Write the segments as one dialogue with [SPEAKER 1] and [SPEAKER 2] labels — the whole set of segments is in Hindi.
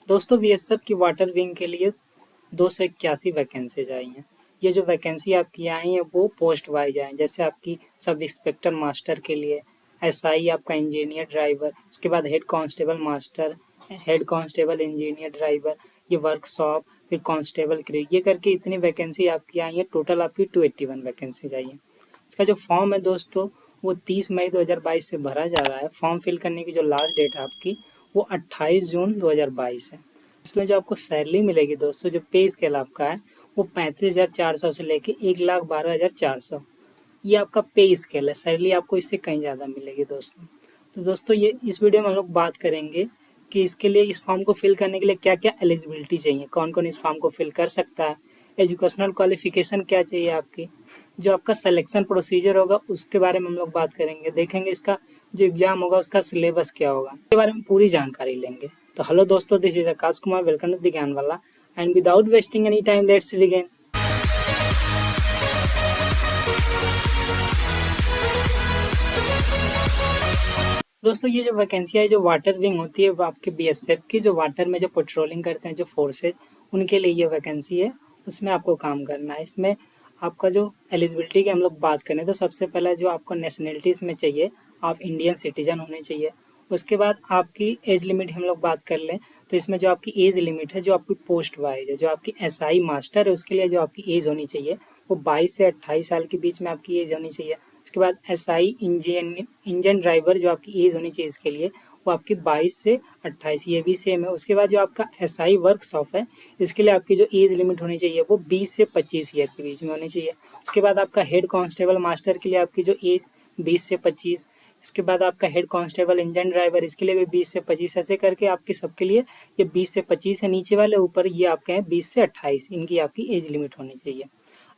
[SPEAKER 1] दोस्तों बीएसएफ की वाटर विंग के लिए 281 वैकेंसीज आई हैं। ये जो वैकेंसी आपकी आई हैं वो पोस्ट वाइज आई हैं। जैसे आपकी सब इंस्पेक्टर मास्टर के लिए, एसआई आपका इंजीनियर ड्राइवर, उसके बाद head constable master, head constable engineer driver, ये वर्कशॉप, फिर कांस्टेबल क्रू, ये करके इतनी वैकेंसी आपकी आई है। टोटल आपकी 281 वैकेंसीज आई हैं। इसका जो फॉर्म है दोस्तों वो 30 मई 2022 से भरा जा रहा है। फॉर्म फिल करने की जो लास्ट डेट है आपकी वो 28 जून 2022 है। इसमें जो आपको सैलरी मिलेगी दोस्तों, जो पे स्केल आपका है वो 35,400 से लेके 1,12,400, ये आपका पे स्केल है। सैलरी आपको इससे कहीं ज़्यादा मिलेगी दोस्तों। तो दोस्तों ये इस वीडियो में हम लोग बात करेंगे कि इसके लिए, इस फॉर्म को फिल करने के लिए क्या क्या एलिजिबिलिटी चाहिए, कौन कौन इस फॉर्म को फिल कर सकता है, एजुकेशनल क्वालिफिकेशन क्या चाहिए आपकी, जो आपका सिलेक्शन प्रोसीजर होगा उसके बारे में हम लोग बात करेंगे। देखेंगे इसका जो एग्जाम होगा उसका सिलेबस क्या होगा, इसके बारे में पूरी जानकारी लेंगे। तो हेलो दोस्तों, this is Akash Kumar, welcome to the Gyanwala, and without wasting any time let's begin. दोस्तों ये जो वैकेंसी है, जो वाटर विंग होती है वो आपके बीएसएफ की, जो वाटर में जो पेट्रोलिंग करते हैं जो फोर्सेज, उनके लिए ये वैकेंसी है। उसमें आपको काम करना है। इसमें आपका जो एलिजिबिलिटी की हम लोग बात करें तो सबसे पहले जो आपको नेशनलिटी इसमें चाहिए, आप इंडियन सिटीजन होने चाहिए। उसके बाद आपकी एज लिमिट हम लोग बात कर लें तो इसमें जो आपकी एज लिमिट है, जो आपकी पोस्ट वाइज है, जो आपकी एसआई मास्टर है उसके लिए जो आपकी एज होनी चाहिए वो 22 से 28 साल के बीच में आपकी एज होनी चाहिए। उसके बाद एसआई इंजन ड्राइवर जो आपकी एज होनी चाहिए इसके लिए वो आपकी 22 से 28, ये भी सेम है। उसके बाद जो आपका एसआई वर्कशॉप है इसके लिए आपकी जो एज लिमिट होनी चाहिए वो 20 से 25 ईयर के बीच में होनी चाहिए। उसके बाद आपका हेड कांस्टेबल मास्टर के लिए आपकी जो एज 20 से 25, इसके बाद आपका हेड कांस्टेबल इंजन ड्राइवर इसके लिए भी 20 से 25, ऐसे करके आपके सबके लिए ये 20 से 25 है नीचे वाले, ऊपर ये आपके हैं 20 से 28, इनकी आपकी एज लिमिट होनी चाहिए।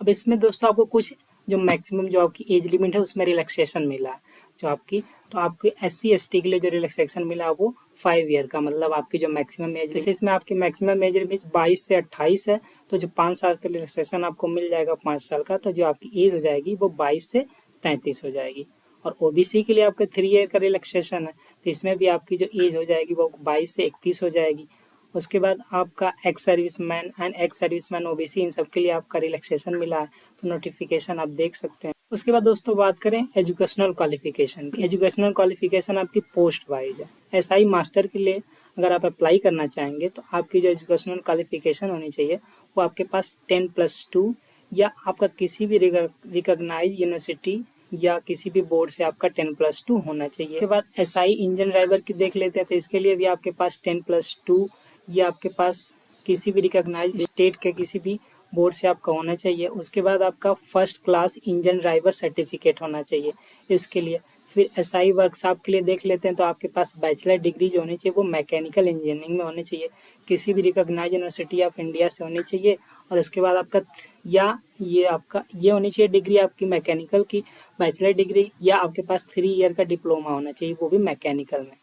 [SPEAKER 1] अब इसमें दोस्तों आपको कुछ जो मैक्सिमम जो आपकी एज लिमिट है उसमें रिलैक्सेशन मिला है जो आपकी, तो आपके SC ST के लिए जो रिलैक्सेशन मिला वो 5 ईयर का, मतलब आपकी जो मैक्सिमम एज, जैसे इसमें आपकी मैक्सिमम एज लिमिट 22 से 28 है तो जो 5 साल का रिलैक्सेशन आपको मिल जाएगा 5 साल का, तो जो आपकी एज हो जाएगी वो 22 से 33 हो जाएगी। और OBC के लिए आपका 3 ईयर का रिलैक्सेशन है तो इसमें भी आपकी जो एज हो जाएगी वो 22 से 31 हो जाएगी। उसके बाद आपका ex serviceman and ex serviceman OBC इन सब के लिए आपका रिलैक्सेशन मिला है, तो नोटिफिकेशन आप देख सकते हैं। उसके बाद दोस्तों बात करें एजुकेशनल क्वालिफिकेशन की। एजुकेशनल क्वालिफिकेशन आपकी पोस्ट वाइज है। एसआई मास्टर के लिए अगर आप अप्लाई करना चाहेंगे तो आपकी जो एजुकेशनल क्वालिफिकेशन होनी चाहिए वो आपके पास 10+2 या आपका किसी भी रिकॉग्नाइज यूनिवर्सिटी या किसी भी बोर्ड से आपका 10+2 होना चाहिए। उसके बाद एसआई इंजन ड्राइवर की देख लेते हैं तो इसके लिए भी आपके पास 10+2 या आपके पास किसी भी रिकॉग्नाइज स्टेट के किसी भी बोर्ड से आपका होना चाहिए। उसके बाद आपका first class engine driver certificate होना चाहिए इसके लिए। फिर एसआई वर्कशॉप के लिए देख लेते हैं तो आपके पास बैचलर डिग्री जो होनी चाहिए वो मैकेनिकल इंजीनियरिंग में होनी चाहिए, किसी भी रिकॉग्नाइज यूनिवर्सिटी ऑफ इंडिया से होनी चाहिए। और उसके बाद आपका ये होनी चाहिए डिग्री आपकी मैकेनिकल की, बैचलर डिग्री, या आपके पास 3 ईयर का डिप्लोमा होना चाहिए वो भी मैकेनिकल में।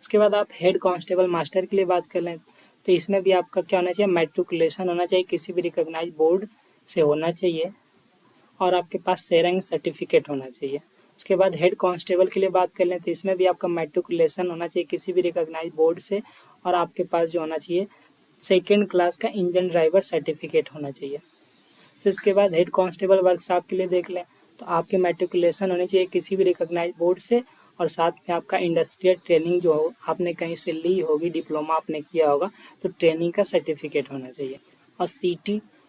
[SPEAKER 1] उसके बाद आप हेड कांस्टेबल मास्टर के लिए बात कर लें तो इसमें भी आपका क्या होना चाहिए, मैट्रिकुलेशन होना चाहिए, किसी भी रिकॉग्नाइज बोर्ड से होना चाहिए, और आपके पास सेरंग सर्टिफिकेट होना चाहिए। उसके बाद हेड कांस्टेबल के लिए बात कर लें तो इसमें भी आपका मैट्रिकुलेशन होना चाहिए किसी भी रिकॉग्नाइज बोर्ड से, और आपके पास जो होना चाहिए 2nd क्लास का इंजन ड्राइवर सर्टिफिकेट होना चाहिए। फिर उसके बाद हेड कांस्टेबल वर्कशॉप के लिए देख लें तो आपके मैट्रिकुलेशन होनी चाहिए किसी भी रिकॉग्नाइज बोर्ड से, और साथ में आपका इंडस्ट्रियल ट्रेनिंग जो हो आपने कहीं से ली होगी, डिप्लोमा आपने किया होगा तो ट्रेनिंग का सर्टिफिकेट होना चाहिए। और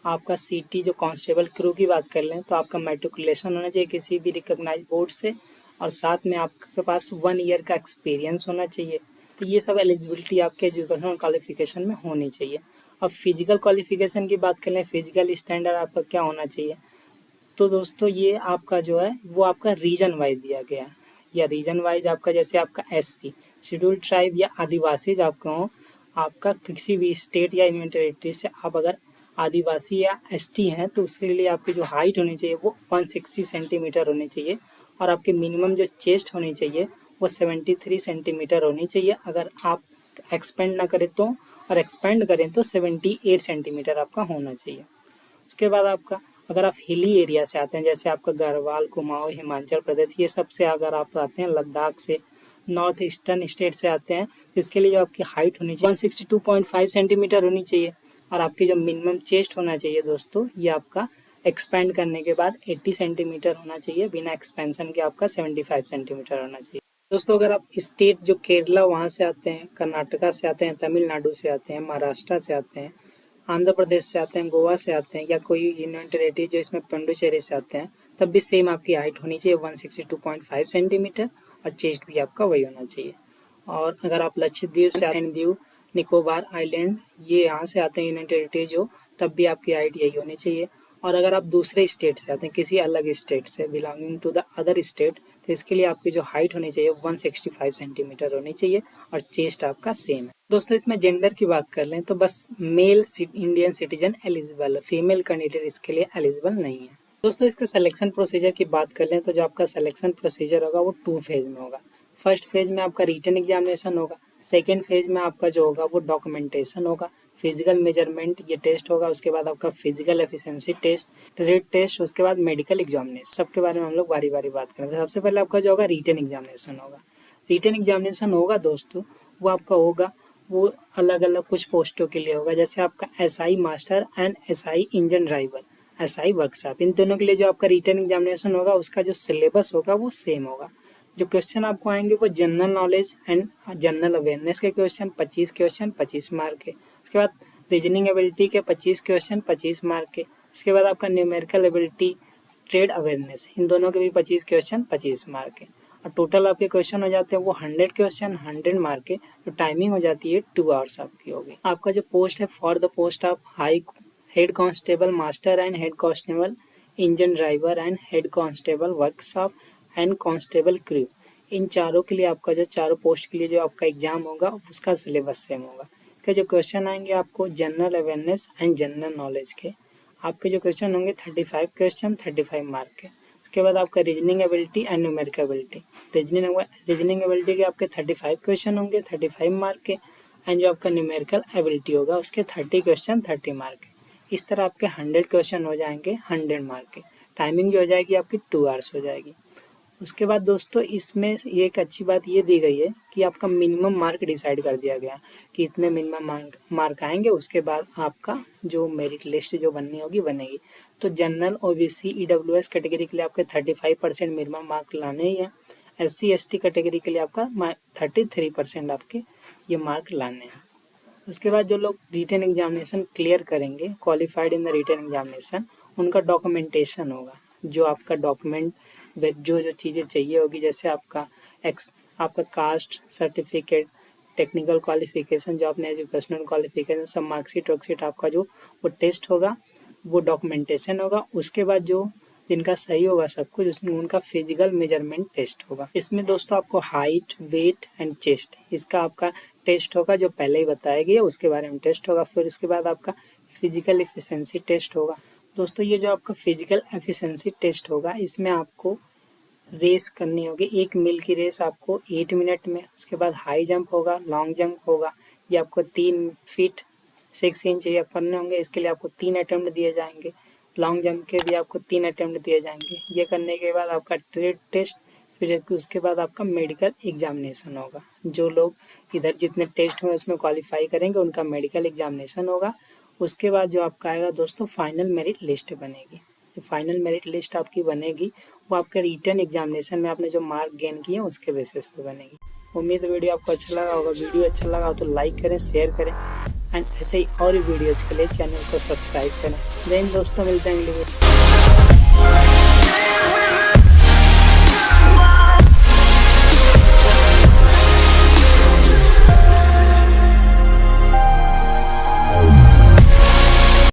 [SPEAKER 1] आपका सीटी जो कांस्टेबल क्रू की बात कर लें तो आपका मैट्रिकुलेशन होना चाहिए किसी भी रिकॉग्नाइज बोर्ड से, और साथ में आपके पास 1 ईयर का एक्सपीरियंस होना चाहिए। तो ये सब एलिजिबिलिटी आपके एजुकेशनल क्वालिफिकेशन में होनी चाहिए। अब फिजिकल क्वालिफिकेशन की बात कर लें, फिजिकल स्टैंडर्ड आपका क्या होना चाहिए, तो दोस्तों ये आपका जो है वो आपका रीजन वाइज दिया गया है, या रीजन वाइज आपका जैसे आपका SC शेड्यूल्ड ट्राइब या आदिवासी आपका हो, आपका किसी भी स्टेट या यूनियन टेरिटरी से आप अगर आदिवासी या ST हैं तो उसके लिए आपकी जो हाइट होनी चाहिए वो 160 सेंटीमीटर होनी चाहिए, और आपके मिनिमम जो चेस्ट होनी चाहिए वो 73 सेंटीमीटर होनी चाहिए। अगर आप एक्सपेंड ना करें तो, और एक्सपेंड करें तो 78 सेंटीमीटर आपका होना चाहिए। उसके बाद आपका अगर आप हिली एरिया से आते हैं, जैसे आपका गढ़वाल, कुमाऊं, हिमाचल प्रदेश, ये सब से अगर आप आते हैं, लद्दाख से, नॉर्थ ईस्टर्न स्टेट से आते हैं इसके लिए जो आपकी हाइट होनी चाहिए 162.5 सेंटीमीटर होनी चाहिए और आपकी जो मिनिमम चेस्ट होना चाहिए दोस्तों, ये आपका एक्सपेंड करने के बाद 80 सेंटीमीटर होना चाहिए, बिना एक्सपेंशन के आपका 75 सेंटीमीटर होना चाहिए। दोस्तों अगर आप स्टेट जो केरला वहाँ से आते हैं, कर्नाटका से आते हैं, तमिलनाडु से आते हैं, महाराष्ट्र से आते हैं, आंध्र प्रदेश से आते हैं, गोवा से आते हैं या कोई यूनियन टेरेटरी जो इसमें पुडुचेरी से आते हैं, तब भी सेम आपकी हाइट होनी चाहिए 162.5 सेंटीमीटर और चेस्ट भी आपका वही होना चाहिए। और अगर आप लक्षद्वीप से दीव निकोबार आइलैंड ये यहाँ से आते हैं यूनियन टेरेटरी जो, तब भी आपकी हाइट यही होनी चाहिए। और अगर आप दूसरे स्टेट से आते हैं, किसी अलग स्टेट से belonging to the other state, तो इसके लिए आपकी जो हाइट होनी चाहिए 165 सेंटीमीटर होनी चाहिए और चेस्ट आपका सेम है। दोस्तों इसमें जेंडर की बात कर लें तो बस मेल इंडियन सिटीजन एलिजिबल है, फीमेल कैंडिडेट इसके लिए एलिजिबल नहीं है। दोस्तों इसका सिलेक्शन प्रोसीजर की बात कर लें तो जो आपका सिलेक्शन प्रोसीजर होगा वो 2 फेज में होगा। फर्स्ट फेज में आपका रिटन एग्जामिनेशन होगा, सेकेंड फेज में आपका जो होगा वो डॉक्यूमेंटेशन होगा, फिजिकल मेजरमेंट ये टेस्ट होगा, उसके बाद आपका physical efficiency test, trade test, उसके बाद मेडिकल एग्जामिनेशन। सबके बारे में हम लोग बारी बारी बात करेंगे। सबसे पहले आपका जो होगा रिटन एग्जामिनेशन होगा। रिटन एग्जामिनेशन होगा दोस्तों, वो आपका होगा वो अलग अलग कुछ पोस्टों के लिए होगा, जैसे आपका SI master and SI engine driver, SI workshop, इन दोनों के लिए जो आपका रिटन एग्जामिनेशन होगा उसका जो सिलेबस होगा वो सेम होगा। जो क्वेश्चन आपको आएंगे वो general knowledge and general awareness के क्वेश्चन 25 मार्क के, उसके बाद रीजनिंग एबिलिटी के 25 क्वेश्चन 25 मार्क के, उसके बाद आपका न्यूमेरिकल एबिलिटी, ट्रेड अवेयरनेस, इन दोनों के भी 25 क्वेश्चन 25 मार्क के, और टोटल आपके क्वेश्चन हो जाते हैं वो 100 क्वेश्चन 100 मार्क के। तो टाइमिंग हो जाती है 2 आवर्स आपकी होगी। आपका जो पोस्ट है for the post of high head constable master and head constable engine driver and head constable workshop and constable crew, इन चारों के लिए आपका जो चारों पोस्ट के लिए जो आपका एग्जाम होगा उसका सिलेबस सेम होगा। इसके जो क्वेश्चन आएंगे आपको general awareness and general knowledge के, आपके जो क्वेश्चन होंगे 35 क्वेश्चन 35 मार्क के। उसके बाद आपका reasoning ability and numerical ability, reasoning ability के आपके 35 क्वेश्चन होंगे 35 मार्क के, एंड जो आपका न्यूमेरिकल एबिलिटी होगा उसके 30 क्वेश्चन 30 मार्क के। इस तरह आपके 100 क्वेश्चन हो जाएंगे 100 मार्क के। टाइमिंग जो हो जाएगी आपकी 2 आवर्स हो जाएगी। उसके बाद दोस्तों इसमें ये एक अच्छी बात ये दी गई है कि आपका मिनिमम मार्क डिसाइड कर दिया गया कि इतने मिनिमम मार्क आएंगे, उसके बाद आपका जो मेरिट लिस्ट जो बननी होगी बनेगी। तो जनरल OBC EWS कैटेगरी के लिए आपके 35% मिनिमम मार्क लाने ही हैं, SC ST कैटेगरी के लिए आपका 33% आपके ये मार्क लाने हैं। उसके बाद जो लोग रिटन एग्जामिनेशन क्लियर करेंगे, qualified in the written examination, उनका डॉक्यूमेंटेशन होगा। जो आपका डॉक्यूमेंट जो चीज़ें चाहिए होगी, जैसे आपका कास्ट सर्टिफिकेट, टेक्निकल क्वालिफिकेशन, जो आपने एजुकेशनल क्वालिफिकेशन, सब मार्कशीट वर्कशीट, आपका जो वो टेस्ट होगा वो डॉक्यूमेंटेशन होगा। उसके बाद जो जिनका सही होगा सब कुछ, उसमें उनका फिजिकल मेजरमेंट टेस्ट होगा। इसमें दोस्तों आपको हाइट, वेट एंड चेस्ट, इसका आपका टेस्ट होगा जो पहले ही बताया गया, उसके बारे में टेस्ट होगा। फिर उसके बाद आपका फिजिकल एफिशिएंसी टेस्ट होगा। दोस्तों ये जो आपका फिजिकल एफिशिएंसी टेस्ट होगा, इसमें आपको रेस करनी होगी, 1 मील की रेस आपको 8 मिनट में। उसके बाद हाई जंप होगा, लॉन्ग जंप होगा, ये आपको 3 फीट 6 इंच ये करने होंगे। इसके लिए आपको 3 अटेम्प्ट दिए जाएंगे। लॉन्ग जंप के भी आपको 3 अटेम्प्ट दिए जाएंगे। ये करने के बाद आपका ट्रेड टेस्ट, फिर उसके बाद आपका मेडिकल एग्जामिनेशन होगा। जो लोग इधर जितने टेस्ट हुए उसमें क्वालिफाई करेंगे उनका मेडिकल एग्जामिनेशन होगा। उसके बाद जो आपका आएगा दोस्तों फाइनल मेरिट लिस्ट बनेगी। जो फाइनल मेरिट लिस्ट आपकी बनेगी वो आपके रिटन एग्जामिनेशन में आपने जो मार्क गेन किए उसके बेसिस पे बनेगी। उम्मीद है वीडियो आपको अच्छा लगा होगा। वीडियो अच्छा लगा हो तो लाइक करें, शेयर करें एंड ऐसे ही और वीडियोज़ के लिए चैनल को सब्सक्राइब करें। जय हिंद दोस्तों, मिलते हैं अगली वीडियो।